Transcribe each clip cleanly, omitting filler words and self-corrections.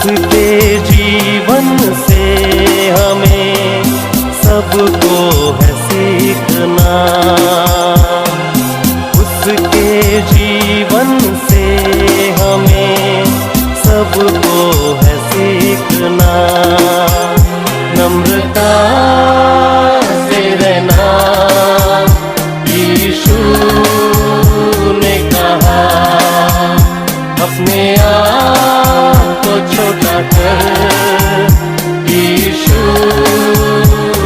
उसके जीवन से हमें सबको है सीखना, उसके जीवन से हमें सबको है सीखना। नम्रता से रहना यीशु ने कहा, अपने आप को छोटा कर यीशु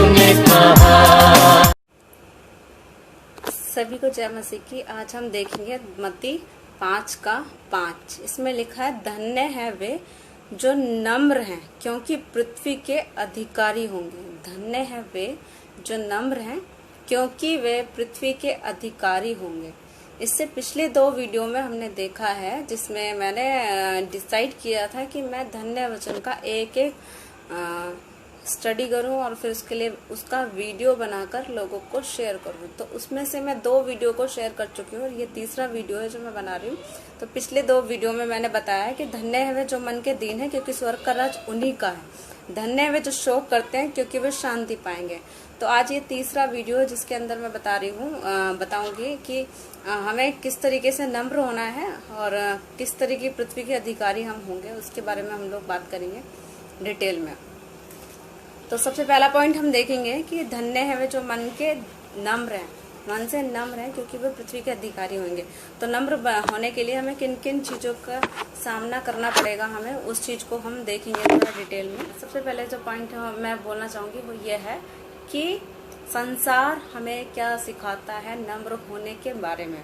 ने कहा। सभी को जय मसीह की। आज हम देखेंगे मत्ती 5:5। इसमें लिखा है, धन्य है वे जो नम्र हैं क्योंकि पृथ्वी के अधिकारी होंगे। धन्य है वे जो नम्र हैं क्योंकि वे पृथ्वी के अधिकारी होंगे। इससे पिछले 2 वीडियो में हमने देखा है, जिसमें मैंने डिसाइड किया था कि मैं धन्य वचन का एक स्टडी करूं और फिर उसके लिए उसका वीडियो बनाकर लोगों को शेयर करूं। तो उसमें से मैं 2 वीडियो को शेयर कर चुकी हूँ और ये तीसरा वीडियो है जो मैं बना रही हूँ। तो पिछले 2 वीडियो में मैंने बताया कि धन्य है वे जो मन के दीन है क्योंकि स्वर्ग का राज उन्हीं का है। धन्य है वे जो शोक करते हैं क्योंकि वे शांति पाएंगे। तो आज ये तीसरा वीडियो है जिसके अंदर मैं बताऊंगी कि हमें किस तरीके से नम्र होना है और किस तरह की पृथ्वी के अधिकारी हम होंगे, उसके बारे में हम लोग बात करेंगे डिटेल में। तो सबसे पहला पॉइंट हम देखेंगे कि धन्य है वे जो मन के नम्र हैं, मन से नम्र हैं क्योंकि वे पृथ्वी के अधिकारी होंगे। तो नम्र होने के लिए हमें किन किन चीजों का सामना करना पड़ेगा, हमें उस चीज को हम देखेंगे थोड़ा डिटेल में। सबसे पहले जो पॉइंट मैं बोलना चाहूंगी वो ये है कि संसार हमें क्या सिखाता है नम्र होने के बारे में।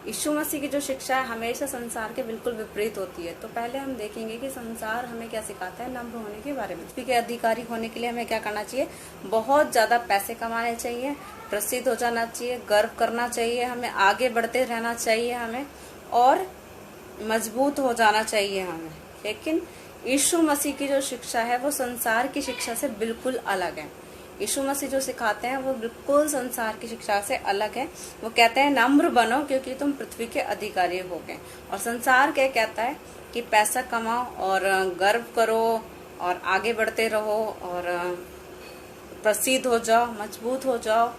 यीशु मसीह की जो शिक्षा है हमेशा संसार के बिल्कुल विपरीत होती है। तो पहले हम देखेंगे कि संसार हमें क्या सिखाता है नम्र होने के बारे में। पृथ्वी के अधिकारी होने के लिए हमें क्या करना चाहिए, बहुत ज्यादा पैसे कमाने चाहिए, प्रसिद्ध हो जाना चाहिए, गर्व करना चाहिए, हमें आगे बढ़ते रहना चाहिए हमें, और मजबूत हो जाना चाहिए हमें। लेकिन यीशु मसीह की जो शिक्षा है वो संसार की शिक्षा से बिल्कुल अलग है। यीशु मसीह जो सिखाते हैं वो बिल्कुल संसार की शिक्षा से अलग है। वो कहते हैं नम्र बनो क्योंकि तुम पृथ्वी के अधिकारी होगे। और संसार क्या कहता है कि पैसा कमाओ और गर्व करो और आगे बढ़ते रहो और प्रसिद्ध हो जाओ, मजबूत हो जाओ,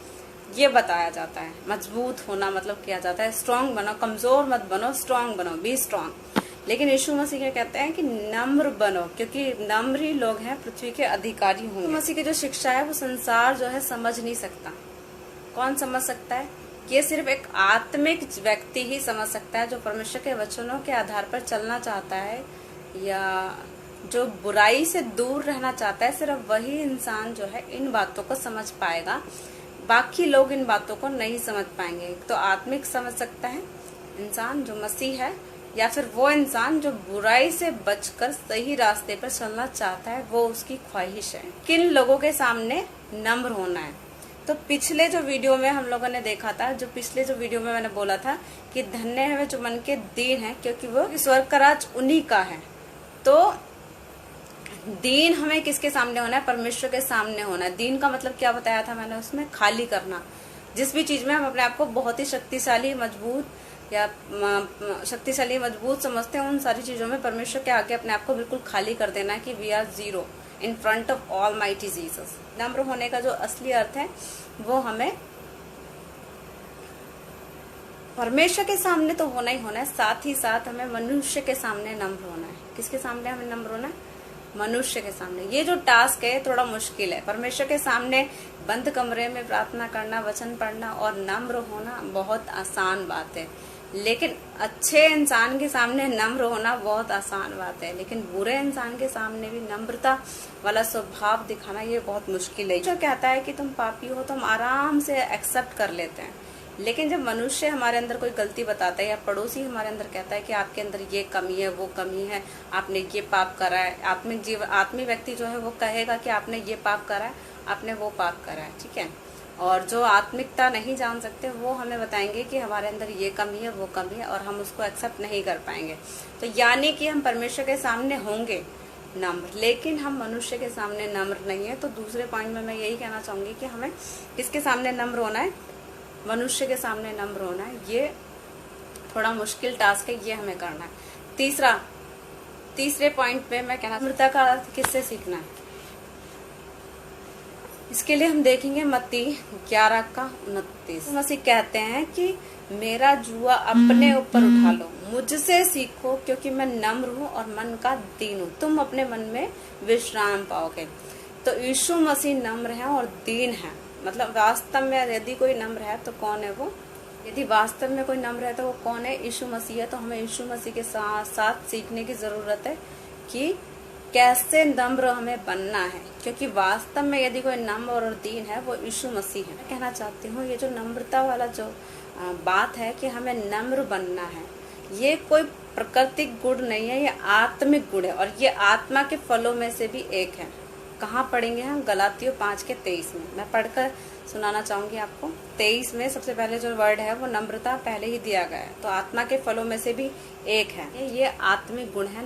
ये बताया जाता है। मजबूत होना मतलब किया जाता है स्ट्रांग बनो, कमजोर मत बनो, स्ट्रांग बनो, बी स्ट्रांग। लेकिन यीशु मसीह क्या कहते हैं कि नम्र बनो क्योंकि नम्र ही लोग हैं पृथ्वी के अधिकारी होंगे। यीशु मसीह की जो शिक्षा है वो संसार जो है समझ नहीं सकता। कौन समझ सकता है? ये सिर्फ एक आत्मिक व्यक्ति ही समझ सकता है जो परमेश्वर के वचनों के आधार पर चलना चाहता है या जो बुराई से दूर रहना चाहता है। सिर्फ वही इंसान जो है इन बातों को समझ पाएगा, बाकी लोग इन बातों को नहीं समझ पाएंगे। तो आत्मिक समझ सकता है इंसान जो मसीह है, या फिर वो इंसान जो बुराई से बचकर सही रास्ते पर चलना चाहता है, वो उसकी ख्वाहिश है। किन लोगों के सामने नम्र होना है? तो पिछले जो वीडियो में हम लोगों ने देखा था, जो पिछले जो वीडियो में मैंने बोला था कि धन्य है वे जो मन के दीन है क्योंकि वो स्वर्ग का राज उन्हीं का है। तो दीन हमें किसके सामने होना है? परमेश्वर के सामने होना है। दीन का मतलब क्या बताया था मैंने उसमें? खाली करना। जिस भी चीज में हम अपने आप को बहुत ही शक्तिशाली मजबूत समझते हैं, उन सारी चीजों में परमेश्वर के आगे अपने आप को बिल्कुल खाली कर देना है कि we are zero in front of almighty Jesus. नम्र होने का जो असली अर्थ है वो हमें परमेश्वर के सामने तो होना ही होना है, साथ ही साथ हमें मनुष्य के सामने नम्र होना है। किसके सामने हमें नम्र होना है? मनुष्य के सामने। ये जो टास्क है थोड़ा मुश्किल है। परमेश्वर के सामने बंद कमरे में प्रार्थना करना, वचन पढ़ना और नम्र होना बहुत आसान बात है, लेकिन अच्छे इंसान के सामने नम्र होना बहुत आसान बात है। लेकिन बुरे इंसान के सामने भी नम्रता वाला स्वभाव दिखाना ये बहुत मुश्किल है। जो कहता है कि तुम पापी हो तो हम आराम से एक्सेप्ट कर लेते हैं, लेकिन जब मनुष्य हमारे अंदर कोई गलती बताता है या पड़ोसी हमारे अंदर कहता है कि आपके अंदर ये कमी है, वो कमी है, आपने ये पाप करा है, आत्मिक व्यक्ति जो है वो कहेगा कि आपने ये पाप करा है, आपने वो पाप करा है, ठीक है। और जो आत्मिकता नहीं जान सकते वो हमें बताएंगे कि हमारे अंदर ये कमी है, वो कमी है, और हम उसको एक्सेप्ट नहीं कर पाएंगे। तो यानी कि हम परमेश्वर के सामने होंगे नम्र, लेकिन हम मनुष्य के सामने नम्र नहीं है। तो दूसरे पॉइंट में मैं यही कहना चाहूंगी कि हमें किसके सामने नम्र होना है? मनुष्य के सामने नम्र होना है। ये थोड़ा मुश्किल टास्क है, ये हमें करना है। तीसरा, तीसरे पॉइंट पे मैं कहना नम्रता का अर्थ किससे सीखना है, इसके लिए हम देखेंगे मत्ती 11:29। मसीह कहते हैं कि मेरा जुआ अपने ऊपर उठा लो, मुझसे सीखो क्योंकि मैं नम्र हूँ और मन का दीन हूँ, तुम अपने मन में विश्राम पाओगे। तो यीशु मसीह नम्र है और दीन है, मतलब वास्तव में यदि कोई नम्र है तो कौन है वो, यदि वास्तव में कोई नम्र है तो वो कौन है, यीशु मसीह है। तो हमें यीशु मसीह के साथ सीखने की जरूरत है कि कैसे नम्र हमें बनना है, क्योंकि वास्तव में यदि कोई नम्र और दीन है वो यीशु मसीह है। मैं कहना चाहती हूँ ये जो नम्रता वाला जो बात है कि हमें नम्र बनना है, ये कोई प्राकृतिक गुण नहीं है, ये आत्मिक गुण है और ये आत्मा के फलों में से भी एक है। कहाँ पढ़ेंगे हम, गलातियों 5:23 में। मैं पढ़कर सुनाना चाहूंगी आपको। 23 में सबसे पहले जो वर्ड है वो नम्रता पहले ही दिया गया है, तो आत्मा के फलों में से भी एक है, ये आत्मिक गुण है।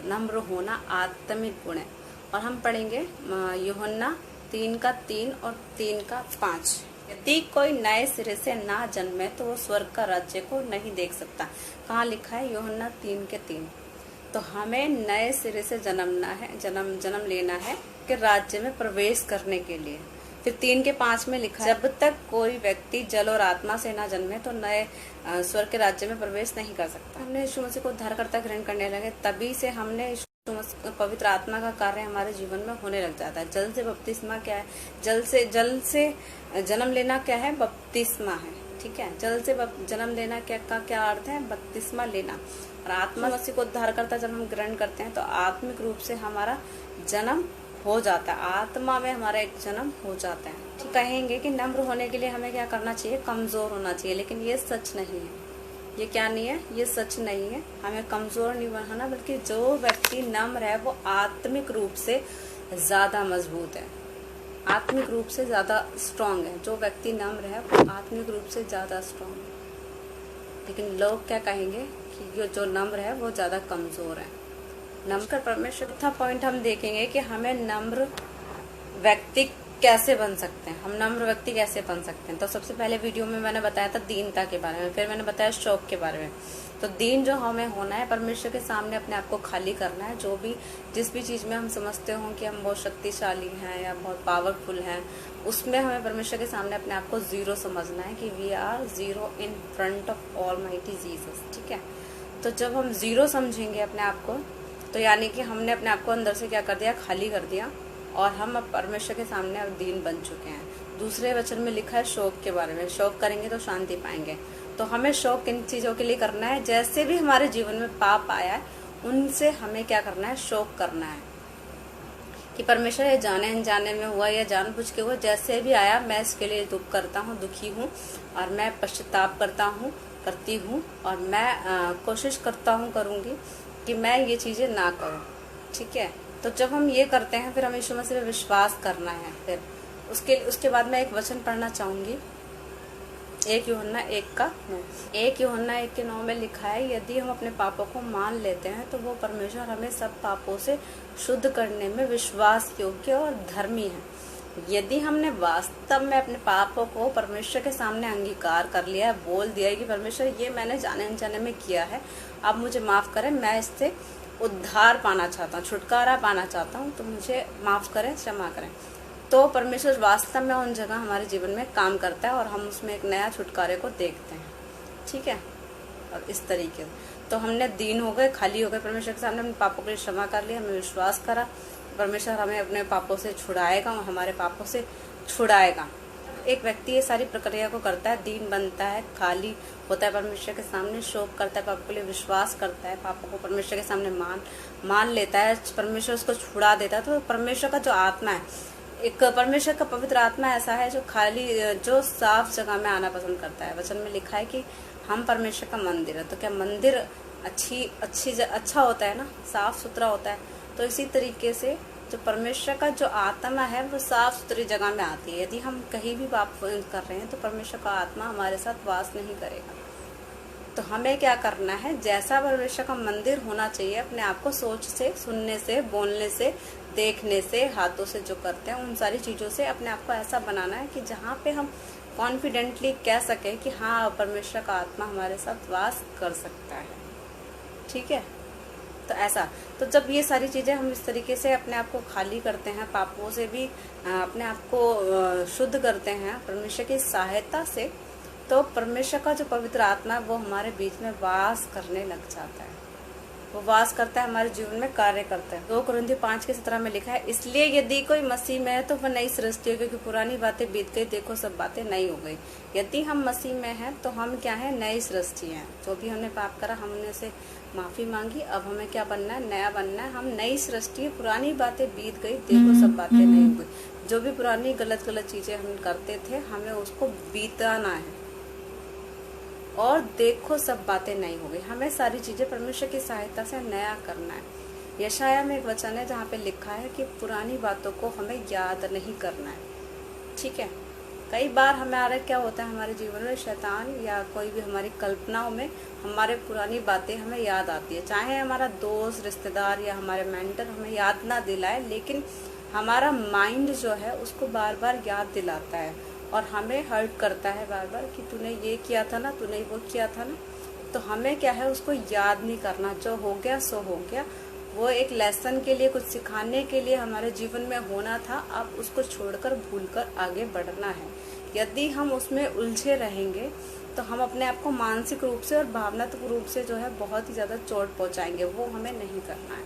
नम्र होना आत्मिक गुण है। और हम पढ़ेंगे यूहन्ना 3:3 और 3:5। यदि कोई नए सिरे से ना जन्मे तो वो स्वर्ग का राज्य को नहीं देख सकता। कहाँ लिखा है, यूहन्ना 3:3। तो हमें नए सिरे से जन्म लेना है कि राज्य में प्रवेश करने के लिए। फिर 3:5 में लिखा है, जब तक कोई व्यक्ति जल और आत्मा से ना जन्मे तो नए स्वर्ग के राज्य में प्रवेश नहीं कर सकता। हमने यीशु मसीह को उद्धारकर्ता ग्रहण करने लगे, तभी से हमने पवित्र आत्मा का कार्य हमारे जीवन में होने लग जाता है। जल से बपतिस्मा क्या है, जल से जन्म लेना क्या है, बपतिस्मा है। ठीक है, जल से जन्म लेना क्या अर्थ है, बपतिस्मा लेना। और आत्मा मसीह को उद्धारकर्ता जब हम ग्रहण करते हैं तो आत्मिक रूप से हमारा जन्म हो जाता है, आत्मा में हमारा एक जन्म हो जाता है। तो कहेंगे कि नम्र होने के लिए हमें क्या करना चाहिए, कमजोर होना चाहिए, लेकिन ये सच नहीं है। ये क्या नहीं है, ये सच नहीं है। हमें कमजोर नहीं बनना, बल्कि जो व्यक्ति नम्र है वो आत्मिक रूप से ज्यादा मजबूत है, आत्मिक रूप से ज्यादा स्ट्रांग है। जो व्यक्ति नम्र है वो आत्मिक रूप से ज्यादा स्ट्रांग है। लेकिन लोग क्या कहेंगे कि जो नम्र है वो ज्यादा कमजोर है। नम्र परमेश्वर। चौथा पॉइंट हम देखेंगे कि हमें नम्र व्यक्ति कैसे बन सकते हैं, हम नम्र व्यक्ति कैसे बन सकते हैं। तो सबसे पहले वीडियो में मैंने बताया था दीनता के बारे में, फिर मैंने बताया शौक के बारे में। तो दीन जो हमें होना है, परमेश्वर के सामने अपने आप को खाली करना है। जिस भी चीज में हम समझते हो कि हम बहुत शक्तिशाली हैं या बहुत पावरफुल हैं, उसमें हमें परमेश्वर के सामने अपने आप को जीरो समझना है कि we are zero in front of almighty Jesus. ठीक है, तो जब हम जीरो समझेंगे अपने आप को, तो यानी कि हमने अपने आप को अंदर से क्या कर दिया, खाली कर दिया, और हम अब परमेश्वर के सामने अब दीन बन चुके हैं। दूसरे वचन में लिखा है शौक के बारे में, शौक करेंगे तो शांति पाएंगे। तो हमें शौक किन चीजों के लिए करना है, जैसे भी हमारे जीवन में पाप आया है उनसे हमें क्या करना है, शौक करना है कि परमेश्वर ये जाने अनजाने में हुआ या जानबूझ के हुआ, जैसे भी आया मैं इसके लिए दुख करता हूँ, दुखी हूँ, और मैं पश्चाताप करती हूँ, और मैं कोशिश करूंगी कि मैं ये चीजें ना करूं। ठीक है, तो जब हम ये करते हैं फिर हमें यीशु मसीह पे विश्वास करना है। फिर उसके बाद मैं एक वचन पढ़ना चाहूंगी, 1 यूहन्ना 1:9 में लिखा है, यदि हम अपने पापों को मान लेते हैं तो वो परमेश्वर हमें सब पापों से शुद्ध करने में विश्वास योग्य और धर्मी है। यदि हमने वास्तव में अपने पापों को परमेश्वर के सामने अंगीकार कर लिया है, बोल दिया है कि परमेश्वर ये मैंने जाने अनजाने में किया है, अब मुझे माफ करें, मैं इससे उद्धार पाना चाहता हूँ, छुटकारा पाना चाहता हूँ, तो मुझे माफ करें, क्षमा करें, तो परमेश्वर वास्तव में उन जगह हमारे जीवन में काम करता है और हम उसमें एक नया छुटकारे को देखते हैं। ठीक है, और इस तरीके तो हमने दीन हो गए, खाली हो गए परमेश्वर के सामने, अपने पापों के लिए क्षमा कर लिया, हमें विश्वास करा, परमेश्वर हमें अपने पापों से छुड़ाएगा, हमारे पापों से छुड़ाएगा। एक व्यक्ति ये सारी प्रक्रिया को करता है, दीन बनता है, खाली होता है परमेश्वर के सामने, शोक करता है, पापों के लिए विश्वास करता है, पापों को परमेश्वर के सामने मान लेता है, परमेश्वर उसको छुड़ा देता है। तो परमेश्वर का जो आत्मा है, एक परमेश्वर का पवित्र आत्मा ऐसा है जो साफ जगह में आना पसंद करता है। वचन में लिखा है कि हम परमेश्वर का मंदिर है। तो क्या मंदिर अच्छा होता है ना, साफ सुथरा होता है। तो इसी तरीके से जो परमेश्वर का जो आत्मा है वो साफ सुथरी जगह में आती है। यदि हम कहीं भी पाप कर रहे हैं तो परमेश्वर का आत्मा हमारे साथ वास नहीं करेगा। तो हमें क्या करना है, जैसा परमेश्वर का मंदिर होना चाहिए, अपने आप को सोच से, सुनने से, बोलने से, देखने से, हाथों से जो करते हैं उन सारी चीजों से अपने आप को ऐसा बनाना है कि जहाँ पे हम कॉन्फिडेंटली कह सके कि हाँ, परमेश्वर का आत्मा हमारे साथ वास कर सकता है। ठीक है, तो ऐसा, तो जब ये सारी चीजें हम इस तरीके से अपने आप को खाली करते हैं, पापों से भी अपने आप को शुद्ध करते हैं परमेश्वर की सहायता से, तो परमेश्वर का जो पवित्र आत्मा है वो हमारे बीच में वास करने लग जाता है, वो वास करता है, हमारे जीवन में कार्य करता है। 2 कुरिन्थियों 5:17 में लिखा है, इसलिए यदि कोई मसीह में है तो वह नई सृष्टि है, क्योंकि पुरानी बातें बीत गई, देखो सब बातें नई हो गई। यदि हम मसीह में हैं तो हम क्या है, नई सृष्टि हैं। जो भी हमने पाप करा हमने उसे माफी मांगी, अब हमें क्या बनना है, नया बनना है। हम नई सृष्टि है, पुरानी बातें बीत गई, देखो सब बातें नई हो गई। जो भी पुरानी गलत चीजें हम करते थे हमें उसको बीताना है, और देखो सब बातें नई हो गई। हमें सारी चीजें परमेश्वर की सहायता से नया करना है। यशाया में एक वचन है जहाँ पे लिखा है कि पुरानी बातों को हमें याद नहीं करना है। ठीक है, कई बार हमारा क्या होता है, हमारे जीवन में शैतान या कोई भी हमारी कल्पनाओं में हमारे पुरानी बातें हमें याद आती है, चाहे हमारा दोस्त, रिश्तेदार या हमारे मेंटर हमें याद ना दिलाए, लेकिन हमारा माइंड जो है उसको बार बार याद दिलाता है और हमें हर्ट करता है बार बार कि तूने ये किया था ना, तूने वो किया था ना। तो हमें क्या है, उसको याद नहीं करना, जो हो गया सो हो गया। वो एक लेसन के लिए, कुछ सिखाने के लिए हमारे जीवन में होना था, अब उसको छोड़कर भूलकर आगे बढ़ना है। यदि हम उसमें उलझे रहेंगे तो हम अपने आप को मानसिक रूप से और भावनात्मक रूप से जो है बहुत ही ज़्यादा चोट पहुंचाएंगे, वो हमें नहीं करना है।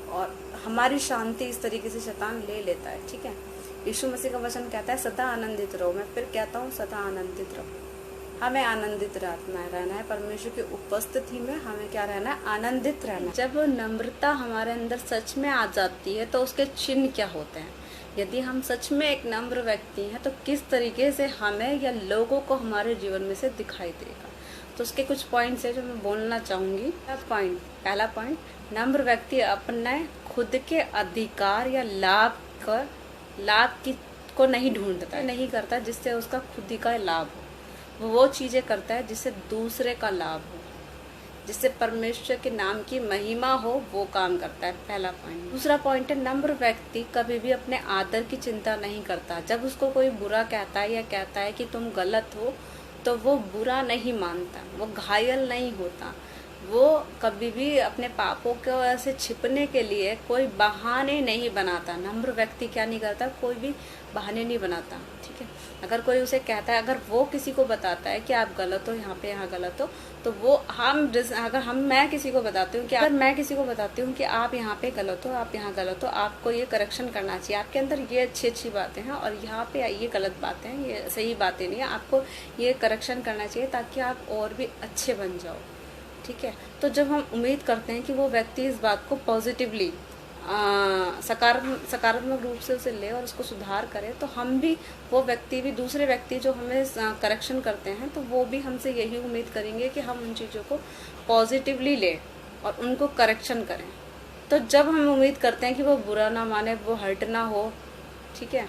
और हमारी शांति इस तरीके से शैतान ले लेता है। ठीक है, यीशु मसीह का वचन कहता है सदा आनंदित रहो। मैं फिर कहता हूँ सदा आनंदित रहो। हमें आनंदित रहना है परमेश्वर की उपस्थिति में। हमें क्या रहना है, आनंदित रहना। जब नम्रता हमारे अंदर सच में आ जाती है तो उसके चिन्ह क्या होते हैं। यदि हम सच में एक नम्र व्यक्ति हैं तो किस तरीके से हमें या लोगों को हमारे जीवन में से दिखाई देगा। तो उसके कुछ पॉइंट्स है जो मैं बोलना चाहूंगी। पहला पॉइंट, नम्र व्यक्ति अपने खुद के अधिकार या लाभ को नहीं ढूंढता, नहीं करता जिससे उसका खुद ही का लाभ हो। वो चीजें करता है जिससे दूसरे का लाभ हो, जिससे परमेश्वर के नाम की महिमा हो, वो काम करता है। पहला पॉइंट। दूसरा पॉइंट है, नम्र व्यक्ति कभी भी अपने आदर की चिंता नहीं करता। जब उसको कोई बुरा कहता है या कहता है कि तुम गलत हो, तो वो बुरा नहीं मानता, वो घायल नहीं होता। वो कभी भी अपने पापों को ऐसे छिपने के लिए कोई बहाने नहीं बनाता। नम्र व्यक्ति क्या नहीं करता, कोई भी बहाने नहीं बनाता। ठीक है, अगर कोई उसे कहता है, अगर वो किसी को बताता है कि आप गलत हो, यहाँ गलत हो, तो वो मैं किसी को बताती हूँ कि अगर मैं किसी को बताती हूँ कि आप यहाँ पे गलत हो, आप यहाँ गलत हो, आपको ये करेक्शन करना चाहिए, आपके अंदर ये अच्छी बातें हैं और यहाँ पे ये गलत बातें हैं, ये सही बातें नहीं है, आपको ये करेक्शन करना चाहिए ताकि आप और भी अच्छे बन जाओ। ठीक है, तो जब हम उम्मीद करते हैं कि वो व्यक्ति इस बात को पॉजिटिवली सकारात्मक रूप से उसे ले और उसको सुधार करे, तो हम भी, वो व्यक्ति भी, दूसरे व्यक्ति जो हमें करेक्शन करते हैं, तो वो भी हमसे यही उम्मीद करेंगे कि हम उन चीज़ों को पॉजिटिवली लें और उनको करेक्शन करें। तो जब हम उम्मीद करते हैं कि वो बुरा ना माने, वो हर्ट ना हो, ठीक है,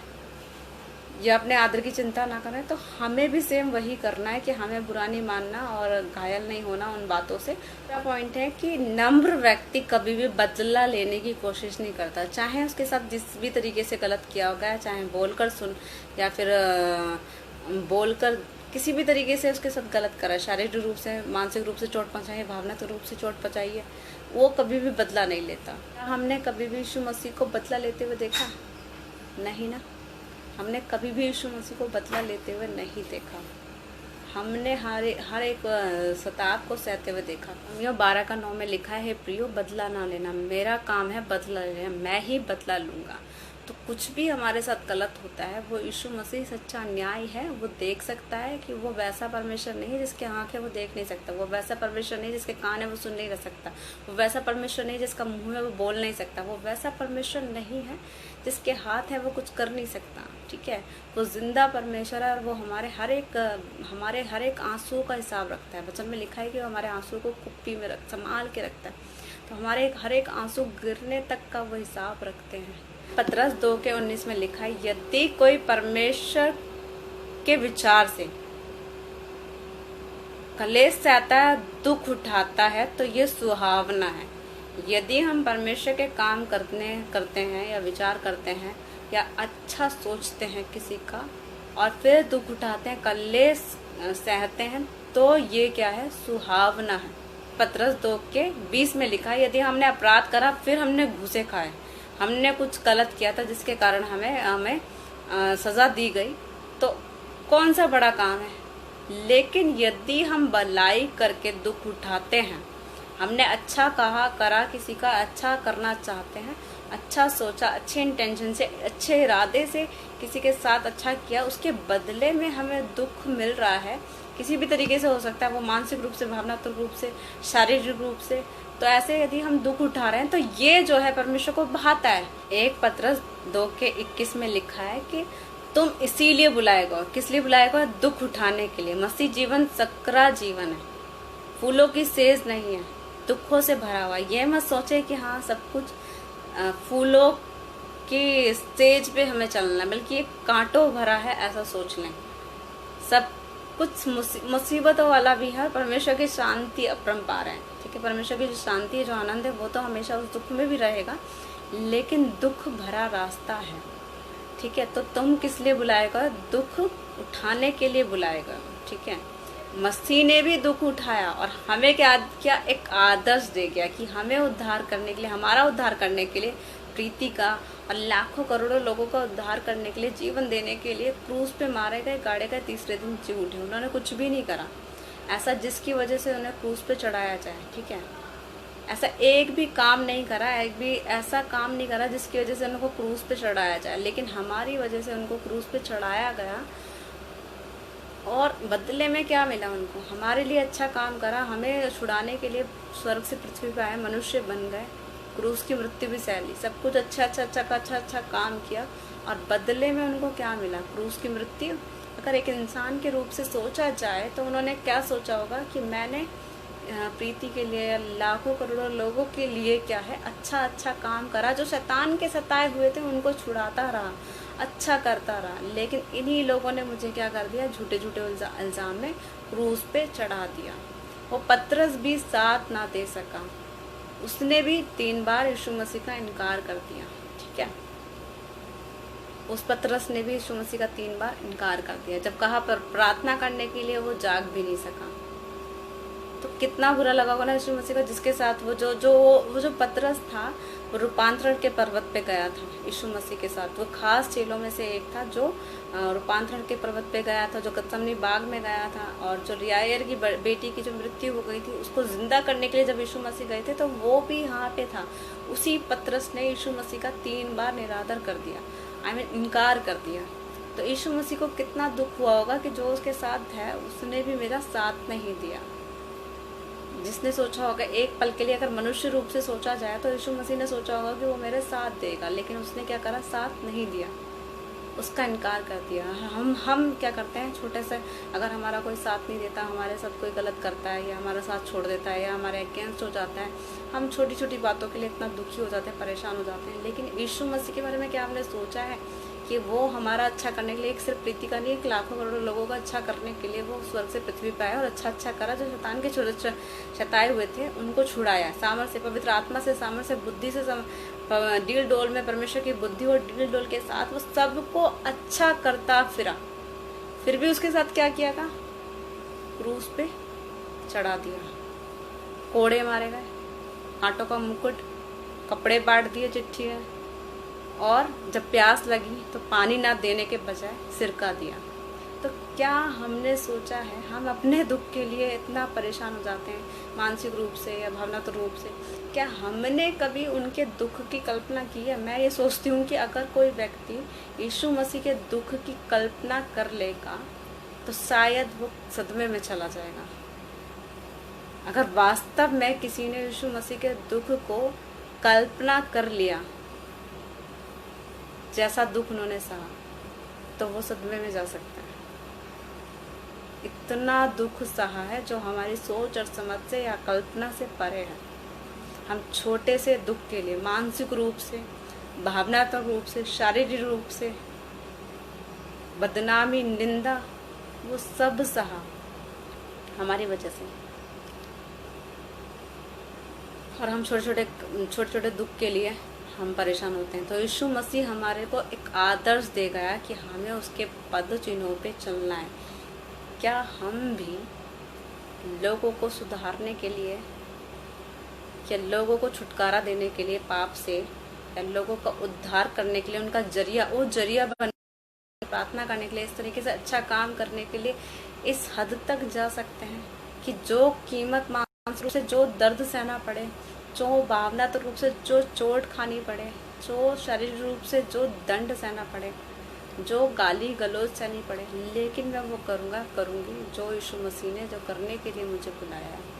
या अपने आदर की चिंता ना करें, तो हमें भी सेम वही करना है कि हमें बुरा नहीं मानना और घायल नहीं होना उन बातों से। दूसरा पॉइंट है कि नम्र व्यक्ति कभी भी बदला लेने की कोशिश नहीं करता। चाहे उसके साथ जिस भी तरीके से गलत किया होगा, चाहे बोलकर सुन या फिर बोलकर किसी भी तरीके से उसके साथ गलत करा, शारीरिक रूप से, मानसिक रूप से चोट पहुंचाई, भावनात्मक रूप से चोट पहुंचाई है, वो कभी भी बदला नहीं लेता। हमने कभी भी यीशु मसीह को बदला लेते हुए देखा? नहीं ना, हमने कभी भी यीशु मसीह को बदला लेते हुए नहीं देखा। हमने हर एक सताव को सहते हुए देखा। रोमियो 12:9 में लिखा है, प्रियो बदला ना लेना, मेरा काम है बदला लेना, मैं ही बदला लूंगा। तो कुछ भी हमारे साथ गलत होता है, वो यीशु मसीह सच्चा न्याय है, वो देख सकता है कि वो वैसा परमेश्वर नहीं है जिसके आँख है वो देख नहीं सकता, वो वैसा परमेश्वर नहीं जिसके कान है वो सुन नहीं रह सकता, वो वैसा परमेश्वर नहीं जिसका मुंह है वो बोल नहीं सकता, वो वैसा परमेश्वर नहीं है जिसके हाथ है वो कुछ कर नहीं सकता। ठीक है, वो जिंदा परमेश्वर है और वो हमारे हर एक आंसू का हिसाब रखता है। वचन में लिखा है कि वो हमारे आंसू को कुप्पी में संभाल के रखता है, तो हमारे हर एक आंसू गिरने तक का वो हिसाब रखते हैं। पतरस 2:19 में लिखा है, यदि कोई परमेश्वर के विचार से कलेश सहता है, दुख उठाता है, तो ये सुहावना है। यदि हम परमेश्वर के काम करते हैं या विचार करते हैं या अच्छा सोचते हैं किसी का और फिर दुख उठाते हैं, कलेश सहते हैं, तो ये क्या है, सुहावना है। पत्रस 2:20 में लिखा है, यदि हमने अपराध करा फिर हमने घूसे खाए, हमने कुछ गलत किया था जिसके कारण हमें सजा दी गई, तो कौन सा बड़ा काम है। लेकिन यदि हम भलाई करके दुख उठाते हैं, हमने अच्छा करा, किसी का अच्छा करना चाहते हैं, अच्छा सोचा, अच्छे इंटेंशन से, अच्छे इरादे से किसी के साथ अच्छा किया, उसके बदले में हमें दुख मिल रहा है, किसी भी तरीके से हो सकता है, वो मानसिक रूप से, भावनात्मक रूप से, शारीरिक रूप से, तो ऐसे यदि हम दुख उठा रहे हैं तो ये जो है परमेश्वर को भाता है। 1 पत्रस 2:21 में लिखा है कि तुम इसीलिए बुलाए गए। किस लिए बुलाए गए? दुख उठाने के लिए। मसीह जीवन सकरा जीवन है, फूलों की सेज नहीं है, दुखों से भरा हुआ। ये मत सोचे कि हाँ सब कुछ फूलों की स्टेज पे हमें चलना है, बल्कि एक कांटों भरा है, ऐसा सोच लें। सब कुछ मुसीबतों वाला भी है। परमेश्वर की शांति अपरंपार है, ठीक है। परमेश्वर की जो शांति है, जो आनंद है, वो तो हमेशा उस दुख में भी रहेगा, लेकिन दुख भरा रास्ता है, ठीक है। तो तुम किस लिए बुलाएगा? दुख उठाने के लिए बुलाएगा, ठीक है। मसीह ने भी दुख उठाया और हमें क्या किया? एक आदर्श दे गया कि हमें उद्धार करने के लिए, हमारा उद्धार करने के लिए, प्रीति का और लाखों करोड़ों लोगों का उद्धार करने के लिए, जीवन देने के लिए क्रूस पे मारे गए, गाड़े गए, तीसरे दिन जी उठे। उन्होंने कुछ भी नहीं करा ऐसा जिसकी वजह से उन्हें क्रूस पे चढ़ाया जाए, ठीक है। ऐसा एक भी काम नहीं करा, एक भी ऐसा काम नहीं करा जिसकी वजह से उनको क्रूस पे चढ़ाया जाए, लेकिन हमारी वजह से उनको क्रूस पे चढ़ाया गया। और बदले में क्या मिला उनको? हमारे लिए अच्छा काम करा, हमें छुड़ाने के लिए स्वर्ग से पृथ्वी पर आए, मनुष्य बन गए, क्रूस की मृत्यु भी सह ली, सब कुछ अच्छा काम किया, और बदले में उनको क्या मिला? क्रूस की मृत्यु। अगर एक इंसान के रूप से सोचा जाए तो उन्होंने क्या सोचा होगा कि मैंने प्रीति के लिए, लाखों करोड़ों लोगों के लिए क्या है, अच्छा काम करा, जो शैतान के सताए हुए थे उनको छुड़ाता रहा, अच्छा करता रहा। लेकिन इन्हीं लोगों ने मुझे क्या कर दिया? झूठे इल्जाम में क्रूस पे चढ़ा दिया। वो पतरस भी साथ ना दे सका, उसने भी 3 बार यीशु मसीह का इनकार कर दिया, ठीक है। उस पतरस ने भी यीशु मसीह का 3 बार इनकार कर दिया। जब कहा पर प्रार्थना करने के लिए, वो जाग भी नहीं सका। तो कितना बुरा लगा होगा ना यीशु मसीह का, जिसके साथ वो जो पतरस था, वो रूपांतरण के पर्वत पे गया था यीशु मसीह के साथ। वो खास चेलों में से एक था जो रूपांतरण के पर्वत पे गया था, जो गतसमनी बाग में गया था, और जो याईर की बेटी की जो मृत्यु हो गई थी, उसको जिंदा करने के लिए जब यीशु मसीह गए थे, तो वो भी यहाँ पे था। उसी पतरस ने यीशु मसीह का 3 बार निरादर कर दिया, इनकार कर दिया। तो यीशु मसीह को कितना दुख हुआ होगा कि जो उसके साथ है उसने भी मेरा साथ नहीं दिया। जिसने सोचा होगा एक पल के लिए, अगर मनुष्य रूप से सोचा जाए तो यीशु मसीह ने सोचा होगा कि वो मेरे साथ देगा, लेकिन उसने क्या करा? साथ नहीं दिया, उसका इनकार कर दिया। हम क्या करते हैं? छोटे से अगर हमारा कोई साथ नहीं देता, हमारे साथ कोई गलत करता है, या हमारा साथ छोड़ देता है, या हमारे अगेंस्ट हो जाता है, हम छोटी छोटी बातों के लिए इतना दुखी हो जाते हैं, परेशान हो जाते हैं। लेकिन यीशु मसीह के बारे में क्या हमने सोचा है कि वो हमारा अच्छा करने के लिए, एक सिर्फ प्रीति का नहीं, एक लाखों करोड़ों लोगों का अच्छा करने के लिए वो स्वर्ग से पृथ्वी पे आया और अच्छा करा। जो शैतान के छोटे शताए हुए थे उनको छुड़ाया, सामर्थ्य से, पवित्र आत्मा से, सामर्थ्य से, बुद्धि से, डील डोल में परमेश्वर की बुद्धि और डील डोल के साथ वो सबको अच्छा करता फिरा। फिर भी उसके साथ क्या किया था? क्रूस पे चढ़ा दिया, कोड़े मारे गए, कांटों का मुकुट, कपड़े बांट दिए चिट्ठी में, और जब प्यास लगी तो पानी ना देने के बजाय सिरका दिया। तो क्या हमने सोचा है? हम अपने दुख के लिए इतना परेशान हो जाते हैं, मानसिक रूप से या भावनात्मक रूप से। क्या हमने कभी उनके दुख की कल्पना की है? मैं ये सोचती हूँ कि अगर कोई व्यक्ति यीशु मसीह के दुख की कल्पना कर लेगा तो शायद वो सदमे में चला जाएगा। अगर वास्तव में किसी ने यीशु मसीह के दुख को कल्पना कर लिया, जैसा दुख उन्होंने सहा, तो वो सदमे में जा सकता है। इतना दुख सहा है जो हमारी सोच और समझ से या कल्पना से परे है। हम छोटे से दुख के लिए मानसिक रूप से, भावनात्मक रूप से, शारीरिक रूप से, बदनामी, निंदा, वो सब सहा हमारी वजह से। और हम छोटे छोटे दुख के लिए हम परेशान होते हैं। तो यीशु मसीह हमारे को एक आदर्श दे गया कि हमें उसके पद चिन्हों पे चलना है। क्या हम भी लोगों को सुधारने के लिए कि लोगों को छुटकारा देने के लिए पाप से, या लोगों का उद्धार करने के लिए उनका जरिया, वो जरिया बन, प्रार्थना करने के लिए, इस तरीके से अच्छा काम करने के लिए इस हद तक जा सकते हैं कि जो कीमत मानसिक रूप से जो दर्द सहना पड़े, जो भावनात्मक रूप से जो चोट खानी पड़े, जो शारीरिक रूप से जो दंड सहना पड़े, जो गाली गलौज सहनी पड़े, लेकिन मैं वो करूँगी जो यीशु मसीह ने जो करने के लिए मुझे बुलाया है।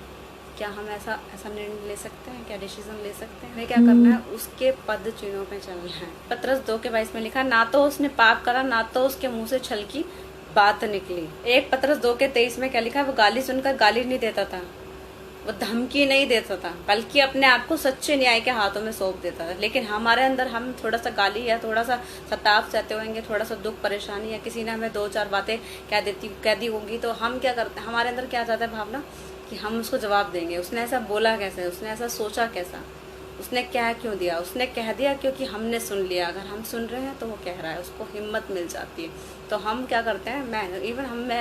क्या हम ऐसा निर्णय ले सकते हैं? क्या डिसीजन ले सकते हैं? हमें क्या करना है? उसके पद चिन्हों पे चलना है। पतरस 2:22 में लिखा, ना तो उसने पाप करा, ना तो उसके मुंह से छल की बात निकली। एक पतरस 2:23 में क्या लिखा? वो गाली सुनकर गाली नहीं देता था, वो धमकी नहीं देता था, बल्कि अपने आप को सच्चे न्याय के हाथों में सौंप देता था। लेकिन हमारे अंदर हम थोड़ा सा गाली या थोड़ा सा सताव सहते होंगे, थोड़ा सा दुख परेशानी, या किसी ने हमें 2-4 बातें कह दी होंगी, तो हम क्या करते हैं? हमारे अंदर क्या जाता है भावना कि हम उसको जवाब देंगे। उसने ऐसा बोला कैसे? उसने ऐसा सोचा कैसा? उसने क्या क्यों दिया? उसने कह दिया क्योंकि हमने सुन लिया। अगर हम सुन रहे हैं तो वो कह रहा है, उसको हिम्मत मिल जाती है। तो हम क्या करते हैं?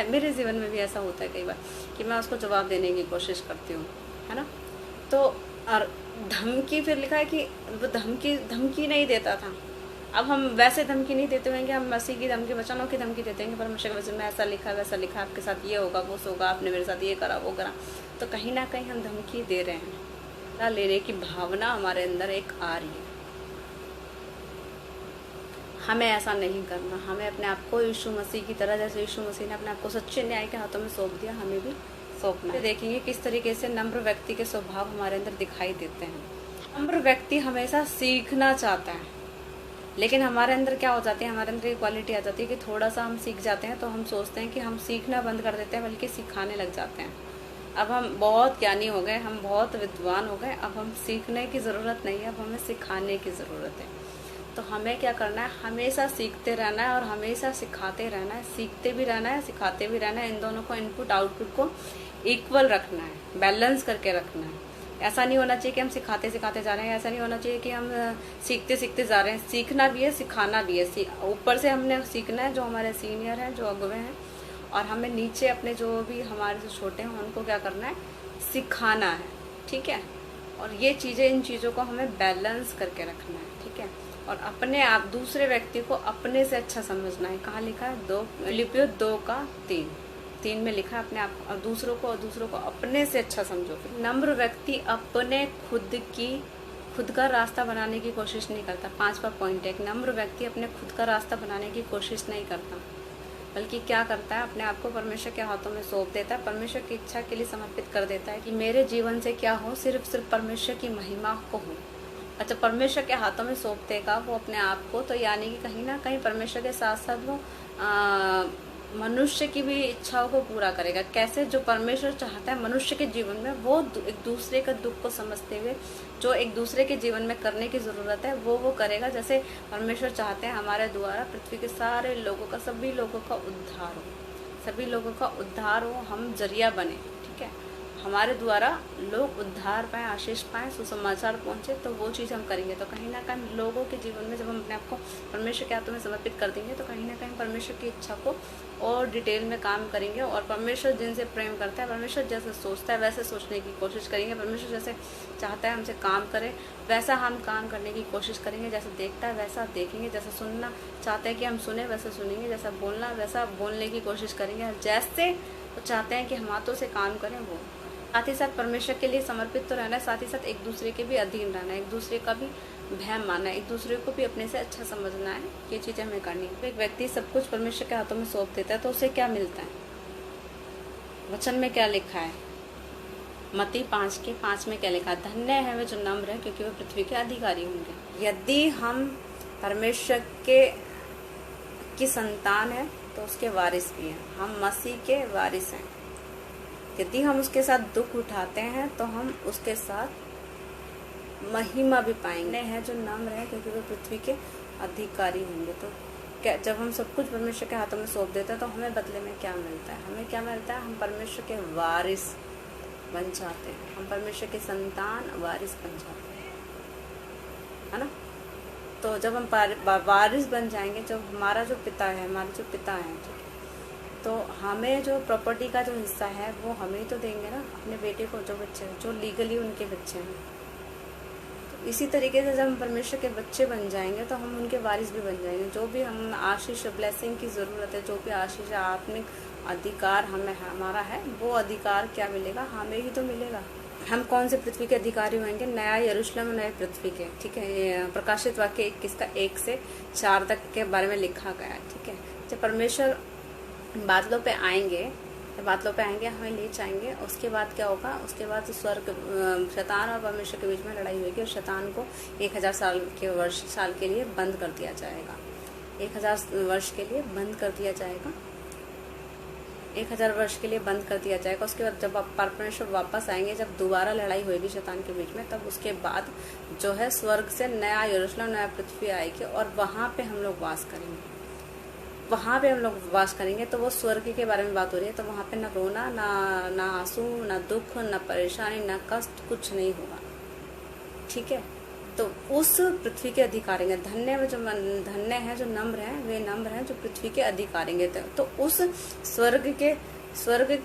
मेरे जीवन में भी ऐसा होता है कई बार कि मैं उसको जवाब देने की कोशिश करती हूँ, है ना। तो और धमकी, फिर लिखा है कि वो धमकी नहीं देता था। अब हम वैसे धमकी नहीं देते होंगे, हम मसीह की धमकी, वचनों की धमकी देते हैं, परमेश्वर के वचन में ऐसा लिखा वैसा लिखा, आपके साथ ये होगा वो होगा, आपने मेरे साथ ये करा वो करा। तो कहीं ना कहीं हम धमकी दे रहे हैं। लेने की भावना हमारे अंदर एक आ रही है। हमें ऐसा नहीं करना। हमें अपने आप को यीशु मसीह की तरह, जैसे यीशु मसीह ने अपने आप को सच्चे न्याय के हाथों में सौंप दिया, हमें भी सौंपना है। देखेंगे किस तरीके से नम्र व्यक्ति के स्वभाव हमारे अंदर दिखाई देते हैं। नम्र व्यक्ति हमेशा सीखना चाहता है, लेकिन हमारे अंदर क्या हो जाती है? हमारे अंदर एक क्वालिटी आ जाती है कि थोड़ा सा हम सीख जाते हैं तो हम सोचते हैं कि हम सीखना बंद कर देते हैं, बल्कि सिखाने लग जाते हैं। अब हम बहुत ज्ञानी हो गए, हम बहुत विद्वान हो गए, अब हम सीखने की ज़रूरत नहीं है, अब हमें सिखाने की ज़रूरत है। तो हमें क्या करना है? हमेशा सीखते रहना है और हमेशा सिखाते रहना है। सीखते भी रहना है, सिखाते भी रहना है। इन दोनों को, इनपुट आउटपुट को इक्वल रखना है, बैलेंस करके रखना है। ऐसा नहीं होना चाहिए कि हम सिखाते सिखाते जा रहे हैं, ऐसा नहीं होना चाहिए कि हम सीखते सीखते जा रहे हैं। सीखना भी है, सिखाना भी है। ऊपर से हमने सीखना है, जो हमारे सीनियर हैं, जो अगुवे हैं, और हमें नीचे अपने जो भी हमारे जो छोटे हैं उनको क्या करना है? सिखाना है, ठीक है। और ये चीज़ें, इन चीज़ों को हमें बैलेंस करके रखना है, ठीक है। और अपने आप, दूसरे व्यक्ति को अपने से अच्छा समझना है। कहाँ लिखा है? फिलिप्पियों 2:3 में लिखा है, अपने आप और दूसरों को अपने से अच्छा समझो। नम्र व्यक्ति अपने खुद का रास्ता बनाने की कोशिश नहीं करता। 5वां पॉइंट है, एक नम्र व्यक्ति अपने खुद का रास्ता बनाने की कोशिश नहीं करता, बल्कि क्या करता है? अपने आप को परमेश्वर के हाथों में सौंप देता है, परमेश्वर की इच्छा के लिए समर्पित कर देता है कि मेरे जीवन से क्या हो, सिर्फ परमेश्वर की महिमा को हो। अच्छा, परमेश्वर के हाथों में सौंप देगा वो अपने आप को, तो यानी कि कहीं ना कहीं परमेश्वर के साथ साथ वो मनुष्य की भी इच्छाओं को पूरा करेगा। कैसे? जो परमेश्वर चाहता है मनुष्य के जीवन में, वो एक दूसरे का दुख को समझते हुए जो एक दूसरे के जीवन में करने की ज़रूरत है वो करेगा। जैसे परमेश्वर चाहते हैं हमारे द्वारा पृथ्वी के सारे लोगों का, सभी लोगों का उद्धार हो, सभी लोगों का उद्धार हो, हम जरिया बने, ठीक है। हमारे द्वारा लोग उद्धार पाएँ, आशीष पाएँ, सुसमाचार पहुँचे, तो वो चीज़ हम करेंगे। तो कहीं ना कहीं लोगों के जीवन में जब हम अपने आप को परमेश्वर के हाथों में समर्पित कर देंगे, तो कहीं ना कहीं परमेश्वर की इच्छा को और डिटेल में काम करेंगे। और परमेश्वर जिनसे प्रेम करता है, परमेश्वर जैसे सोचता है वैसे सोचने की कोशिश करेंगे। परमेश्वर जैसे चाहता है हमसे काम करे, वैसा हम काम करने की कोशिश करेंगे। जैसा देखता है वैसा देखेंगे, जैसा सुनना चाहते हैं कि हम सुने वैसा सुनेंगे, जैसा बोलना वैसा बोलने की कोशिश करेंगे, जैसे वो चाहते हैं कि हम हाथों से काम करें वो। साथ ही साथ परमेश्वर के लिए समर्पित तो रहना है, साथ ही साथ एक दूसरे के भी अधीन रहना है, एक दूसरे का भी भय मानना है, एक दूसरे को भी अपने से अच्छा समझना है। ये चीज़ें हमें करनी है। एक व्यक्ति सब कुछ परमेश्वर के हाथों में सौंप देता है तो उसे क्या मिलता है? वचन में क्या लिखा है? मत्ती 5:5 में क्या लिखा है? धन्य है वे जो नम्र है, क्योंकि वे पृथ्वी के अधिकारी होंगे। यदि हम परमेश्वर की संतान है तो उसके वारिस भी हैं। हम मसीह के वारिस हैं। यदि हम उसके साथ दुख उठाते हैं तो हम उसके साथ महिमा भी पाएंगे। है जो नम्र है, क्योंकि वे पृथ्वी के अधिकारी होंगे। तो क्या, जब हम सब कुछ परमेश्वर के हाथों में सौंप देते हैं तो हमें बदले में क्या मिलता है? हमें क्या मिलता है? हम परमेश्वर के वारिस बन जाते हैं, हम परमेश्वर के संतान वारिस बन जाते हैं, है ना। तो जब हम वारिस बन जाएंगे, जब हमारा जो पिता है, हमारे जो पिता हैं, तो हमें जो प्रॉपर्टी का जो हिस्सा है वो हमें तो देंगे ना, अपने बेटे को, जो बच्चे हैं, जो लीगली उनके बच्चे हैं, इसी तरीके से जब हम परमेश्वर के बच्चे बन जाएंगे तो हम उनके वारिस भी बन जाएंगे। जो भी हम आशीष ब्लेसिंग की ज़रूरत है, जो भी आशीष आत्मिक अधिकार हमें हमारा है, वो अधिकार क्या मिलेगा, हमें ही तो मिलेगा। हम कौन से पृथ्वी के अधिकारी होंगे? नया यरूशलेम, नए पृथ्वी के। ठीक है, प्रकाशित वाक्य 21 का 1 से 4 तक के बारे में लिखा गया है। ठीक है, जब परमेश्वर बादलों पे आएंगे, हमें ले जाएंगे, उसके बाद क्या होगा? उसके बाद स्वर्ग, शैतान और परमेश्वर के बीच में लड़ाई होगी और शैतान को 1000 साल के लिए बंद कर दिया जाएगा। 1000 वर्ष के लिए बंद कर दिया जाएगा। 1000 वर्ष के लिए बंद कर दिया जाएगा। उसके बाद जब परमेश्वर वापस आएंगे, जब दोबारा लड़ाई होगी शैतान के बीच में, तब उसके बाद जो है स्वर्ग से नया यरूशलेम, नया पृथ्वी आएगी और वहां पे हम लोग वास करेंगे। तो वो स्वर्ग के बारे में बात हो रही है। तो वहां पे ना रोना, ना आंसू, ना दुख, ना परेशानी, ना कष्ट, कुछ नहीं होगा। ठीक है, तो उस पृथ्वी के अधिकारी हैं। धन्य है जो नम्र हैं, वे नम्र हैं जो पृथ्वी के अधिकारी हैं। तो उस स्वर्ग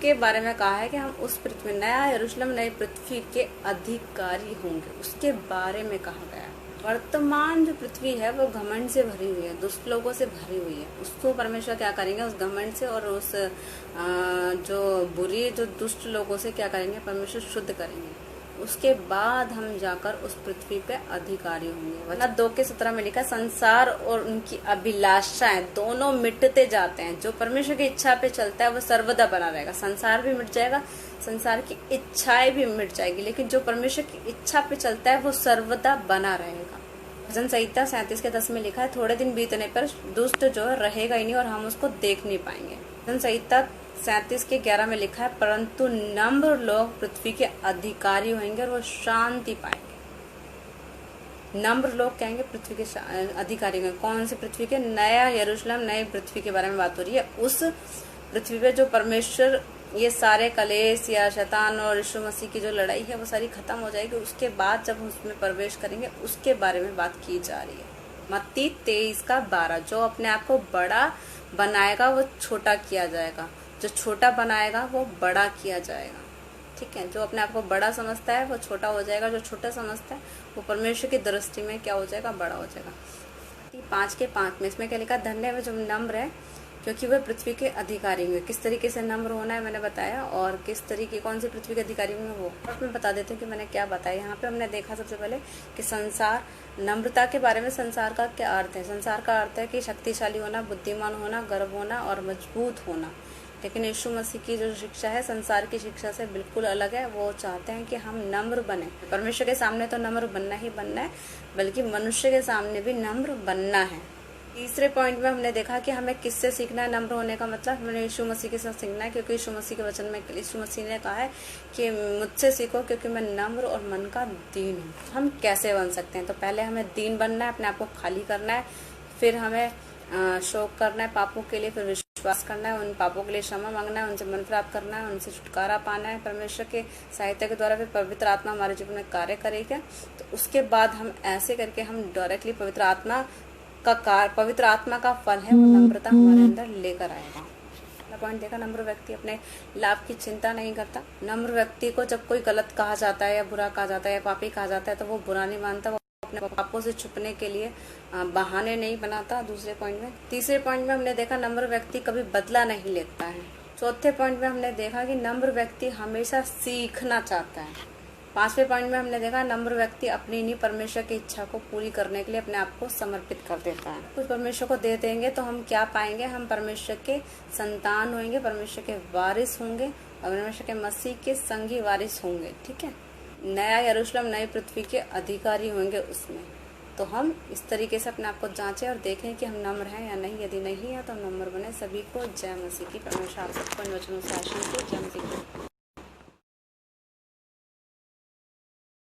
के बारे में कहा है कि हम उस पृथ्वी, नया यरूशलेम, नई पृथ्वी के अधिकारी होंगे, उसके बारे में कहा गया है। वर्तमान जो पृथ्वी है वो घमंड से भरी हुई है, दुष्ट लोगों से भरी हुई है। उसको परमेश्वर क्या करेंगे? उस घमंड से और उस जो दुष्ट लोगों से क्या करेंगे? परमेश्वर शुद्ध करेंगे। उसके बाद हम जाकर उस पृथ्वी पे अधिकारी होंगे। वरना 2:17 में लिखा, संसार और उनकी अभिलाषाएं दोनों मिटते जाते हैं। जो परमेश्वर की इच्छा पे चलता है वो सर्वदा बना रहेगा। संसार भी मिट जाएगा, संसार की इच्छाएं भी मिट जाएगी, लेकिन जो परमेश्वर की इच्छा पे चलता है वो सर्वदा बना रहेगा। भजन संहिता 37 के 10 में लिखा है, थोड़े दिन बीतने पर दुष्ट जो है रहेगा ही नहीं और हम उसको देख नहीं पाएंगे। भजन संहिता 37 के 11 में लिखा है, परंतु नम्र लोग पृथ्वी के अधिकारी होंगे और वो शांति पाएंगे। नम्र लोग कहेंगे पृथ्वी के अधिकारी होंगे। कौन से पृथ्वी के? नया यरूशलेम, नए पृथ्वी के बारे में बात हो रही है। उस पृथ्वी पे जो परमेश्वर, ये सारे कलेश या शैतान और यीशु मसीह की जो लड़ाई है वो सारी खत्म हो जाएगी। उसके बाद जब हम उसमें प्रवेश करेंगे, उसके बारे में बात की जा रही है। मत्ती 23 का 12, जो अपने आप को बड़ा बनाएगा वो छोटा किया जाएगा, जो छोटा बनाएगा वो बड़ा किया जाएगा। ठीक है, जो अपने आप को बड़ा समझता है वो छोटा हो जाएगा, जो छोटा समझता है वो परमेश्वर की दृष्टि में क्या हो जाएगा? बड़ा हो जाएगा। 5 के 5 में इसमें क्या लिखा? धन्य है जो नम्र है, क्योंकि वह पृथ्वी के अधिकारी हुए। किस तरीके से नम्र होना है मैंने बताया, और किस तरीके, कौन सी पृथ्वी के अधिकारी हुए वो मैं बता देती हूँ कि मैंने क्या बताया। यहाँ पे हमने देखा सबसे पहले कि संसार, नम्रता के बारे में संसार का क्या अर्थ है? संसार का अर्थ है कि शक्तिशाली होना, बुद्धिमान होना, गर्व होना और मजबूत होना। लेकिन यीशु मसीह की जो शिक्षा है संसार की शिक्षा से बिल्कुल अलग है। वो चाहते हैं कि हम नम्र बने। परमेश्वर के सामने तो नम्र बनना ही बनना है, बल्कि मनुष्य के सामने भी नम्र बनना है। तीसरे पॉइंट में हमने देखा कि हमें किससे सीखना है नम्र होने का मतलब? हमें यीशु मसीह के साथ सीखना है, क्योंकि यीशु मसीह के वचन में यीशु मसीह ने कहा है कि मुझसे सीखो क्योंकि मैं नम्र और मन का दीन हूँ। हम कैसे बन सकते हैं? तो पहले हमें दीन बनना है, अपने आप को खाली करना है, फिर हमें शोक करना है पापों के लिए, फिर विश्वास करना है, उन पापों के लिए क्षमा मांगना है, उनसे मन प्राप्त करना है, उनसे छुटकारा पाना है परमेश्वर के सहायता के द्वारा। फिर पवित्र आत्मा हमारे जीवन में कार्य करेगा। तो उसके बाद हम ऐसे करके हम डायरेक्टली पवित्र आत्मा का फल है वो नम्रता हमारे अंदर लेकर आएगा। पॉइंट देखा, नम्र व्यक्ति अपने लाभ की चिंता नहीं करता। नम्र व्यक्ति को जब कोई गलत कहा जाता है या बुरा कहा जाता है या पापी कहा जाता है तो वो बुरा नहीं मानता, वो अपने पापों से छुपने के लिए बहाने नहीं बनाता। दूसरे पॉइंट में, तीसरे पॉइंट में हमने देखा नम्र व्यक्ति कभी बदला नहीं लेता है। चौथे पॉइंट में हमने देखा कि नम्र व्यक्ति हमेशा सीखना चाहता है। पांचवें पॉइंट में हमने देखा नम्र व्यक्ति अपनी नहीं परमेश्वर की इच्छा को पूरी करने के लिए अपने आप को समर्पित कर देता है। कुछ परमेश्वर को दे देंगे तो हम क्या पाएंगे? हम परमेश्वर के संतान होंगे, परमेश्वर के वारिस होंगे और परमेश्वर के मसीह के संगी वारिस होंगे। ठीक है, नया यरूशलेम, नई पृथ्वी के अधिकारी होंगे उसमें। तो हम इस तरीके से अपने आप को जांचें और देखें कि हम नम्र हैं या नहीं। यदि नहीं है तो हम नम्र बने। सभी को जय मसीह की। परमेश्वर आप सबको इन वचनों से आशीष दे। जय मसीह की।